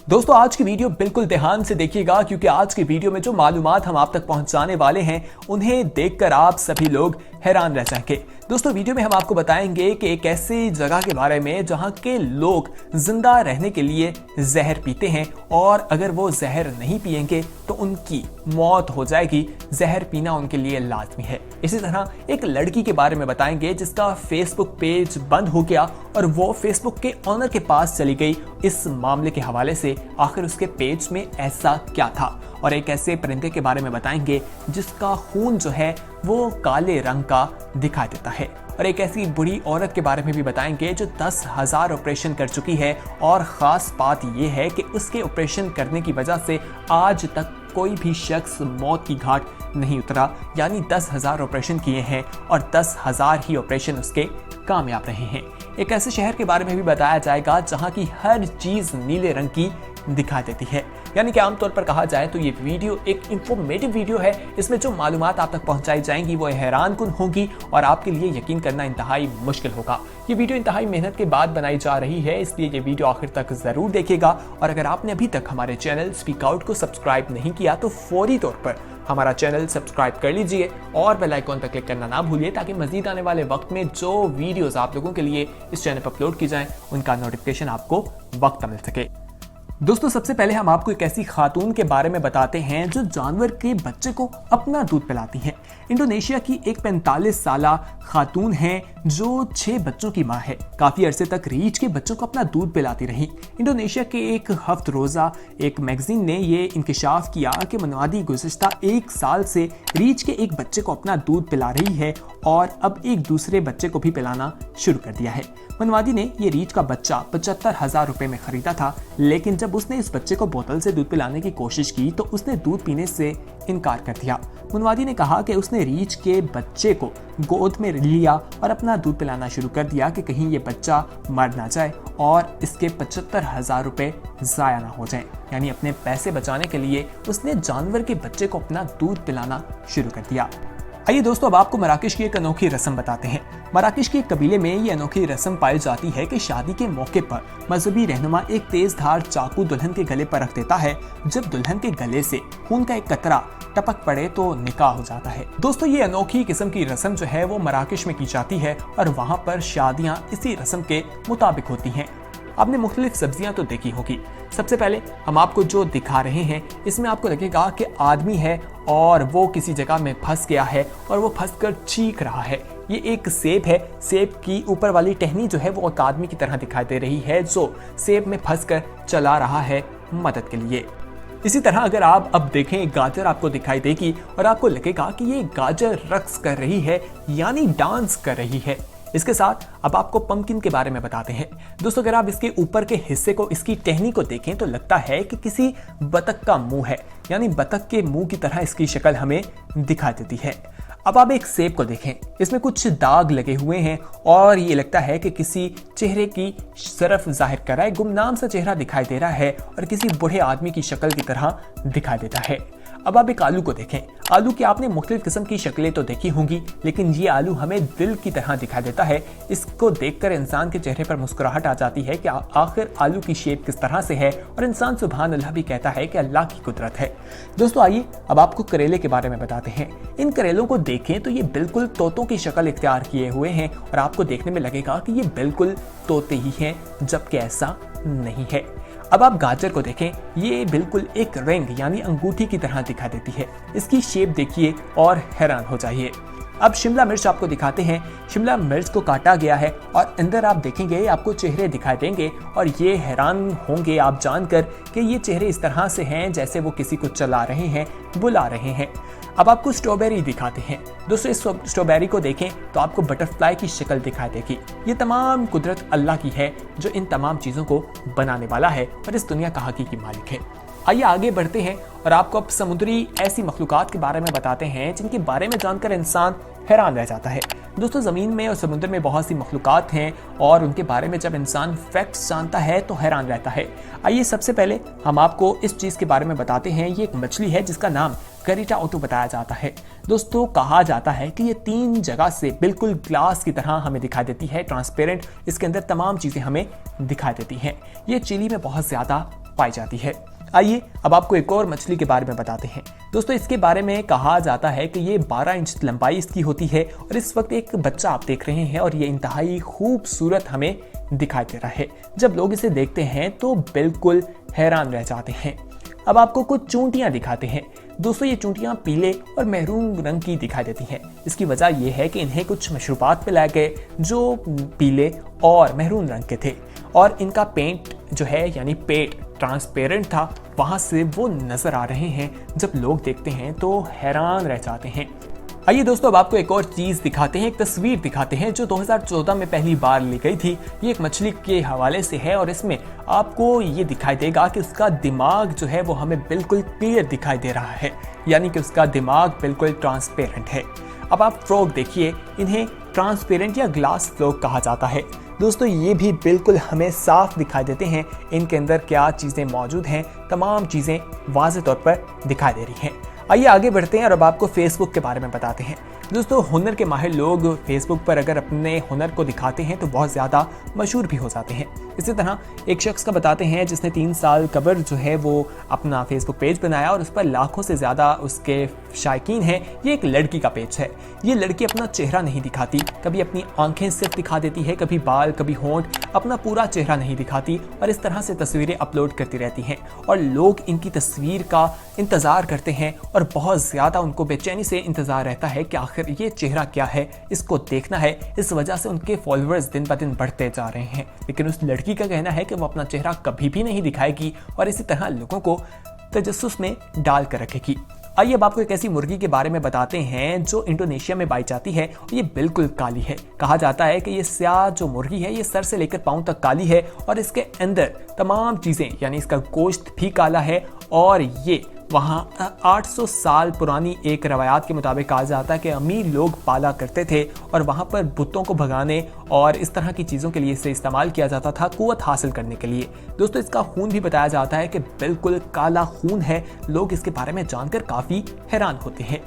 दोस्तों आज की वीडियो बिल्कुल ध्यान से देखिएगा क्योंकि आज की वीडियो में जो मालूमात हम आप तक पहुंचाने वाले हैं उन्हें देखकर आप सभी लोग हैरान रह जाएंगे। दोस्तों वीडियो में हम आपको बताएंगे कि एक ऐसी जगह के बारे में जहां के लोग जिंदा रहने के लिए जहर पीते हैं और अगर वो जहर नहीं पिएंगे तो उनकी मौत हो जाएगी। जहर पीना उनके लिए लाजमी है। इसी तरह एक लड़की के बारे में बताएंगे जिसका फेसबुक पेज बंद हो गया और वो फेसबुक के ऑनर के पास चली गई इस मामले के हवाले से आखिर उसके पेज में ऐसा क्या था। और एक ऐसे परिंदे के बारे में बताएंगे जिसका खून जो है वो काले रंग का दिखाई देता है। और एक ऐसी बुढ़ी औरत के बारे में भी बताएंगे जो 10,000 ऑपरेशन कर चुकी है और ख़ास बात यह है कि उसके ऑपरेशन करने की वजह से आज तक कोई भी शख्स मौत की घाट नहीं उतरा। यानी 10,000 ऑपरेशन किए हैं और 10,000 ही ऑपरेशन उसके कामयाब रहे हैं। एक ऐसे शहर के बारे में भी बताया जाएगा जहां की हर चीज नीले रंग की दिखाई देती है। यानी कि आमतौर पर कहा जाए तो ये वीडियो एक इंफॉर्मेटिव वीडियो है। इसमें जो मालूमात आप तक पहुंचाई जाएंगी वो हैरानकुन होंगी और आपके लिए यकीन करना इंतहाई मुश्किल होगा। ये वीडियो इंतहाई मेहनत के बाद बनाई जा रही है, इसलिए ये वीडियो आखिर तक जरूर देखिएगा। और अगर आपने अभी तक हमारे चैनल स्पीक आउट को सब्सक्राइब नहीं किया तो फौरी तौर पर हमारा चैनल सब्सक्राइब कर लीजिए और बेल आइकॉन पर क्लिक करना ना भूलिए ताकि मजीद आने वाले वक्त में जो वीडियोस आप लोगों के लिए इस चैनल पर अपलोड की जाएं उनका नोटिफिकेशन आपको वक्त मिल सके। दोस्तों सबसे पहले हम आपको एक ऐसी खातून के बारे में बताते हैं जो जानवर के बच्चे को अपना दूध पिलाती हैं। इंडोनेशिया की एक 45 साला खातून है जो 6 बच्चों की मां है। काफी अरसे तक रीछ के बच्चों को अपना दूध पिलाती रही। इंडोनेशिया के एक हफ्त रोजा एक मैगजीन ने ये इंकशाफ किया कि मनवादी गुज़िश्ता 1 साल से रीछ के एक बच्चे को अपना दूध पिला रही है और अब एक दूसरे बच्चे को भी पिलाना शुरू कर दिया है। मनवादी ने ये रीछ का बच्चा 75,000 रुपए में खरीदा था, लेकिन जब उसने इस बच्चे को बोतल से दूध पिलाने की कोशिश की तो उसने दूध पीने से इनकार कर दिया। मनवादी ने कहा कि उसने रीछ के बच्चे को गोद में लिया और अपना दूध पिलाना शुरू कर दिया कि कहीं ये बच्चा मर ना जाए और इसके 75,000 रुपए जाया ना हो जाएं। यानी अपने पैसे बचाने के लिए उसने जानवर के बच्चे को अपना दूध पिलाना शुरू कर दिया। आइए दोस्तों अब आपको मराकश की एक अनोखी रस्म बताते हैं। मराकश के एक कबीले में ये अनोखी रस्म पाई जाती है कि शादी के मौके पर मजहबी रहनुमा एक तेज धार चाकू दुल्हन के गले पर रख देता है। जब दुल्हन के गले से खून का एक कतरा टपक पड़े तो निकाह हो जाता है। दोस्तों ये अनोखी किस्म की रस्म जो है वो मराकश में की जाती है और वहाँ पर शादियाँ इसी रस्म के मुताबिक होती हैं। आपने मुख्तलिफ सब्जियां तो देखी होगी। सबसे पहले हम आपको जो दिखा रहे हैं इसमें आपको लगेगा कि आदमी है और वो किसी जगह में फंस गया है और वो फंस कर चीख रहा है। ये एक सेब है। सेब की ऊपर वाली टहनी जो है वो एक आदमी की तरह दिखाई दे रही है जो सेब में फंस कर चला रहा है मदद के लिए। इसी तरह अगर आप अब देखें गाजर आपको दिखाई देगी और आपको लगेगा कि ये गाजर रक्स कर रही है यानी डांस कर रही है। इसके साथ अब आपको पंपकिन के बारे में बताते हैं। दोस्तों अगर आप इसके ऊपर के हिस्से को इसकी टहनी को देखें तो लगता है कि किसी बतख का मुंह है, यानी बतख के मुंह की तरह इसकी शक्ल हमें दिखाई देती है। अब आप एक सेब को देखें, इसमें कुछ दाग लगे हुए हैं और ये लगता है कि किसी चेहरे की तरफ जाहिर कर रहा है। गुमनाम सा चेहरा दिखाई दे रहा है और किसी बूढ़े आदमी की शक्ल की तरह दिखाई देता है। अब आप एक आलू को देखें। आलू की आपने मुख्तलिफ किस्म की शक्लें तो देखी होंगी, लेकिन ये आलू हमें दिल की तरह दिखाई देता है। इसको देखकर इंसान के चेहरे पर मुस्कुराहट आ जाती है कि आखिर आलू की शेप किस तरह से है और इंसान सुभान अल्लाह भी कहता है कि अल्लाह की कुदरत है। दोस्तों आइए अब आपको करेले के बारे में बताते हैं। इन करेलों को देखें तो ये बिल्कुल तोतों की शक्ल इख्तियार किए हुए हैं और आपको देखने में लगेगा कि ये बिल्कुल तोते ही हैं, जबकि ऐसा नहीं है। अब आप गाजर को देखें, ये बिल्कुल एक रिंग यानी अंगूठी की तरह दिखाई देती है। इसकी शेप देखिए और हैरान हो जाइए। अब शिमला मिर्च आपको दिखाते हैं। शिमला मिर्च को काटा गया है और अंदर आप देखेंगे आपको चेहरे दिखाई देंगे और ये हैरान होंगे आप जानकर कि ये चेहरे इस तरह से हैं जैसे वो किसी को चला रहे हैं, बुला रहे हैं। अब आपको स्ट्रॉबेरी दिखाते हैं। दोस्तों इस स्ट्रॉबेरी को देखें तो आपको बटरफ्लाई की शक्ल दिखाई देगी। ये तमाम कुदरत अल्लाह की है जो इन तमाम चीज़ों को बनाने वाला है और इस दुनिया का हकीकी मालिक है। आइए आगे बढ़ते हैं और आपको अब समुद्री ऐसी मखलूकात के बारे में बताते हैं जिनके बारे में जानकर इंसान हैरान रह जाता है। दोस्तों ज़मीन में और समुद्र में बहुत सी मखलूकात हैं और उनके बारे में जब इंसान फैक्ट्स जानता है तो हैरान रहता है। आइए सबसे पहले हम आपको इस चीज़ के बारे में बताते हैं। ये एक मछली है जिसका नाम करीटा ओटो बताया जाता है। दोस्तों कहा जाता है कि ये 3 जगह से बिल्कुल ग्लास की तरह हमें दिखाई देती है, ट्रांसपेरेंट। इसके अंदर तमाम चीज़ें हमें दिखाई देती हैं। ये चिली में बहुत ज़्यादा पाई जाती है। आइए अब आपको एक और मछली के बारे में बताते हैं। दोस्तों इसके बारे में कहा जाता है कि ये 12 इंच लंबाई इसकी होती है और इस वक्त एक बच्चा आप देख रहे हैं और ये इंतहाई खूबसूरत हमें दिखाई दे रहा है। जब लोग इसे देखते हैं तो बिल्कुल हैरान रह जाते हैं। अब आपको कुछ चूंटियां दिखाते हैं। दोस्तों ये चूंटियां पीले और मैरून रंग की दिखाई देती हैं। इसकी वजह यह है कि इन्हें कुछ मशरूबात पिलाए गए जो पीले और मैरून रंग के थे और इनका पेंट जो है यानी पेट ट्रांसपेरेंट था, वहां से वो नजर आ रहे हैं। जब लोग देखते हैं तो हैरान रह जाते हैं। आइए दोस्तों अब आपको एक और चीज दिखाते हैं, एक तस्वीर दिखाते हैं जो 2014 में पहली बार ली गई थी। ये एक मछली के हवाले से है और इसमें आपको ये दिखाई देगा कि उसका दिमाग जो है वो हमें बिल्कुल क्लियर दिखाई दे रहा है, यानी कि उसका दिमाग बिल्कुल ट्रांसपेरेंट है। अब आप फ्रॉग देखिए, इन्हें ट्रांसपेरेंट या ग्लास फ्रॉग कहा जाता है। दोस्तों ये भी बिल्कुल हमें साफ दिखाई देते हैं, इनके अंदर क्या चीज़ें मौजूद हैं, तमाम चीज़ें वाज़ेह तौर पर दिखाई दे रही हैं। आइए आगे बढ़ते हैं और अब आपको फेसबुक के बारे में बताते हैं। दोस्तों हुनर के माहिर लोग फेसबुक पर अगर अपने हुनर को दिखाते हैं तो बहुत ज़्यादा मशहूर भी हो जाते हैं। इसी तरह एक शख्स का बताते हैं जिसने 3 साल कबल जो है वो अपना फेसबुक पेज बनाया और उस पर लाखों से ज़्यादा उसके शायकीन हैं। ये एक लड़की का पेज है। ये लड़की अपना चेहरा नहीं दिखाती, कभी अपनी आंखें सिर्फ दिखा देती है, कभी बाल, कभी होंठ, अपना पूरा चेहरा नहीं दिखाती और इस तरह से तस्वीरें अपलोड करती रहती हैं और लोग इनकी तस्वीर का इंतज़ार करते हैं और बहुत ज़्यादा उनको बेचैनी से इंतज़ार रहता है कि आखिर ये चेहरा क्या है, इसको देखना है। इस वजह से उनके फॉलोअर्स दिन ब दिन बढ़ते जा रहे हैं। लेकिन उस लड़की का कहना है कि वो अपना चेहरा कभी भी नहीं दिखाएगी और इसी तरह लोगों को तजस्सुस में डाल कर रखेगी। आइए अब आपको एक ऐसी मुर्गी के बारे में बताते हैं जो इंडोनेशिया में पाई जाती है। ये बिल्कुल काली है। कहा जाता है कि ये स्याह जो मुर्गी है ये सर से लेकर पांव तक काली है और इसके अंदर तमाम चीज़ें यानी इसका गोश्त भी काला है और ये वहाँ 800 साल पुरानी एक रवायात के मुताबिक कहा जाता है कि अमीर लोग पाला करते थे और वहाँ पर बुतों को भगाने और इस तरह की चीज़ों के लिए इसे इस्तेमाल किया जाता था क़ुव्वत हासिल करने के लिए। दोस्तों इसका खून भी बताया जाता है कि बिल्कुल काला खून है। लोग इसके बारे में जानकर काफ़ी हैरान होते हैं।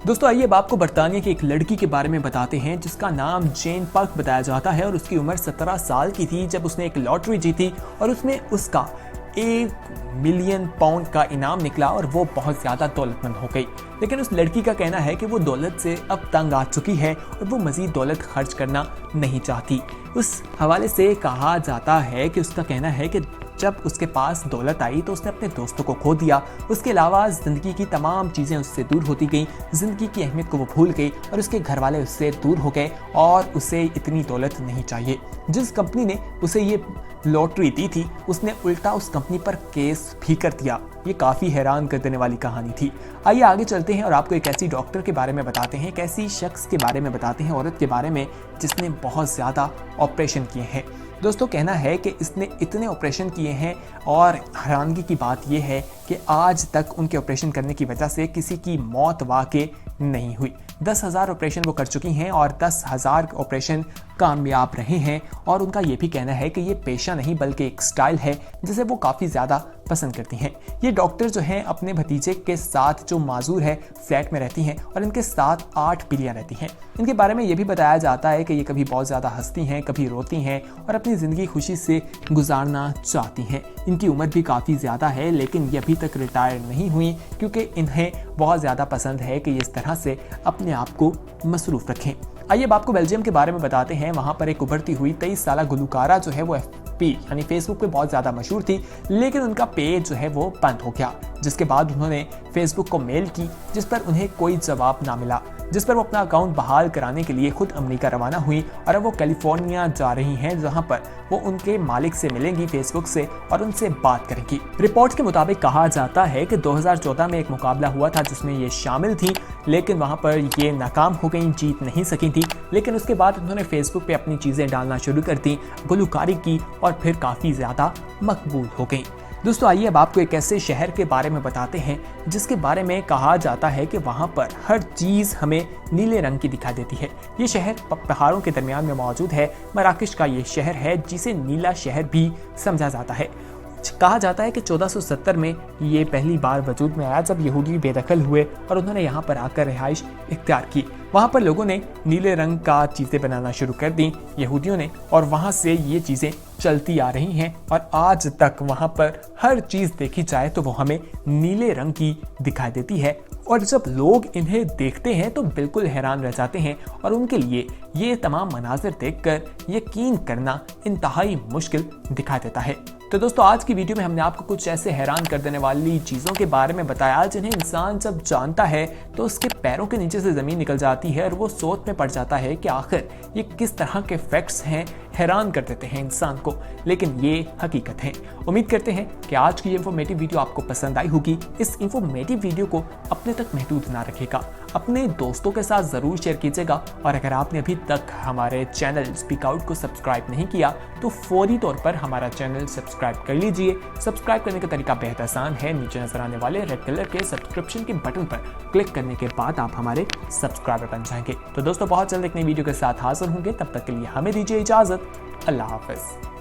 दोस्तों आइए अब आपको बरतानिया की एक लड़की के बारे में बताते हैं जिसका नाम जेन पार्क बताया जाता है और उसकी उम्र 17 साल की थी जब उसने एक लॉटरी जीती और उसमें उसका 1 मिलियन पाउंड का इनाम निकला और वो बहुत ज़्यादा दौलतमंद हो गई। लेकिन उस लड़की का कहना है कि वो दौलत से अब तंग आ चुकी है और वो मज़ीद दौलत खर्च करना नहीं चाहती। उस हवाले से कहा जाता है कि उसका कहना है कि जब उसके पास दौलत आई तो उसने अपने दोस्तों को खो दिया। उसके अलावा ज़िंदगी की तमाम चीज़ें उससे दूर होती गईं, ज़िंदगी की अहमियत को वो भूल गई और उसके घर वाले उससे दूर हो गए और उसे इतनी दौलत नहीं चाहिए। जिस कंपनी ने उसे ये लॉटरी दी थी उसने उल्टा उस कंपनी पर केस भी कर दिया। ये काफ़ी हैरान कर देने वाली कहानी थी। आइए आगे चलते हैं और आपको एक ऐसी डॉक्टर के बारे में बताते हैं, एक ऐसी शख्स के बारे में बताते हैं, औरत के बारे में जिसने बहुत ज़्यादा ऑपरेशन किए हैं। दोस्तों कहना है कि इसने इतने ऑपरेशन किए हैं और हैरानगी की बात यह है कि आज तक उनके ऑपरेशन करने की वजह से किसी की मौत वाक़ई नहीं हुई। 10,000 ऑपरेशन वो कर चुकी हैं और 10,000 ऑपरेशन कामयाब रहे हैं और उनका ये भी कहना है कि ये पेशा नहीं बल्कि एक स्टाइल है जिसे वो काफ़ी ज़्यादा पसंद करती हैं। ये डॉक्टर जो हैं अपने भतीजे के साथ जो माजूर है फ्लैट में रहती हैं और इनके साथ 8 बिल्लियाँ रहती हैं। इनके बारे में ये भी बताया जाता है कि ये कभी बहुत ज़्यादा हंसती हैं, कभी रोती हैं और अपनी ज़िंदगी खुशी से गुजारना चाहती हैं। इनकी उम्र भी काफ़ी ज़्यादा है लेकिन ये अभी तक रिटायर नहीं हुई क्योंकि इन्हें बहुत ज़्यादा पसंद है कि इस तरह से अपने आप को मसरूफ़ रखें। आइए अब आपको बेल्जियम के बारे में बताते हैं। वहाँ पर एक उभरती हुई 23 साल गुलकारा जो है वो FB यानी फेसबुक पे बहुत ज़्यादा मशहूर थी, लेकिन उनका पेज जो है वो बंद हो गया, जिसके बाद उन्होंने फेसबुक को मेल की जिस पर उन्हें कोई जवाब ना मिला, जिस पर वो अपना अकाउंट बहाल कराने के लिए खुद अमेरिका रवाना हुई और अब वो कैलिफोर्निया जा रही हैं जहां पर वो उनके मालिक से मिलेंगी फेसबुक से और उनसे बात करेंगी। रिपोर्ट्स के मुताबिक कहा जाता है कि 2014 में एक मुकाबला हुआ था जिसमें ये शामिल थी, लेकिन वहां पर ये नाकाम हो गई, जीत नहीं सकी थी। लेकिन उसके बाद उन्होंने फेसबुक पे अपनी चीज़ें डालना शुरू कर दी, गुलकारी की और फिर काफ़ी ज़्यादा मकबूल हो गई। दोस्तों आइए अब आपको एक ऐसे शहर के बारे में बताते हैं जिसके बारे में कहा जाता है कि वहाँ पर हर चीज़ हमें नीले रंग की दिखाई देती है। ये शहर पहाड़ों के दरमियान में मौजूद है। मराकश का ये शहर है जिसे नीला शहर भी समझा जाता है। कहा जाता है कि 1470 में ये पहली बार वजूद में आया जब यहूदी बेदखल हुए और उन्होंने यहाँ पर आकर रिहाइश इख्तियार की। वहाँ पर लोगों ने नीले रंग का चीज़ें बनाना शुरू कर दी यहूदियों ने, और वहाँ से ये चीज़ें चलती आ रही हैं और आज तक वहाँ पर हर चीज़ देखी जाए तो वो हमें नीले रंग की दिखाई देती है। और जब लोग इन्हें देखते हैं तो बिल्कुल हैरान रह जाते हैं और उनके लिए ये तमाम मनाजिर देखकर यकीन करना इंतहाई मुश्किल दिखाई देता है। तो दोस्तों, आज की वीडियो में हमने आपको कुछ ऐसे हैरान कर देने वाली चीज़ों के बारे में बताया जिन्हें इंसान जब जानता है तो उसके पैरों के नीचे से ज़मीन निकल जाती है और वो सोच में पड़ जाता है कि आखिर ये किस तरह के फैक्ट्स हैं, हैरान कर देते हैं इंसान को, लेकिन ये हकीकत है। उम्मीद करते हैं कि आज की ये इंफॉर्मेटिव वीडियो आपको पसंद आई होगी। इस इंफॉर्मेटिव वीडियो को अपने तक महदूद ना रखिएगा, अपने दोस्तों के साथ ज़रूर शेयर कीजिएगा। और अगर आपने अभी तक हमारे चैनल स्पीक आउट को सब्सक्राइब नहीं किया तो फौरी तौर पर हमारा चैनल सब्सक्राइब कर लीजिए। सब्सक्राइब करने का तरीका बेहद आसान है, नीचे नजर आने वाले रेड कलर के सब्सक्रिप्शन के बटन पर क्लिक करने के बाद आप हमारे सब्सक्राइबर बन जाएंगे। तो दोस्तों, बहुत जल्द एक नई वीडियो के साथ हाजिर होंगे, तब तक के लिए हमें दीजिए इजाजत। अल्लाह हाफिज।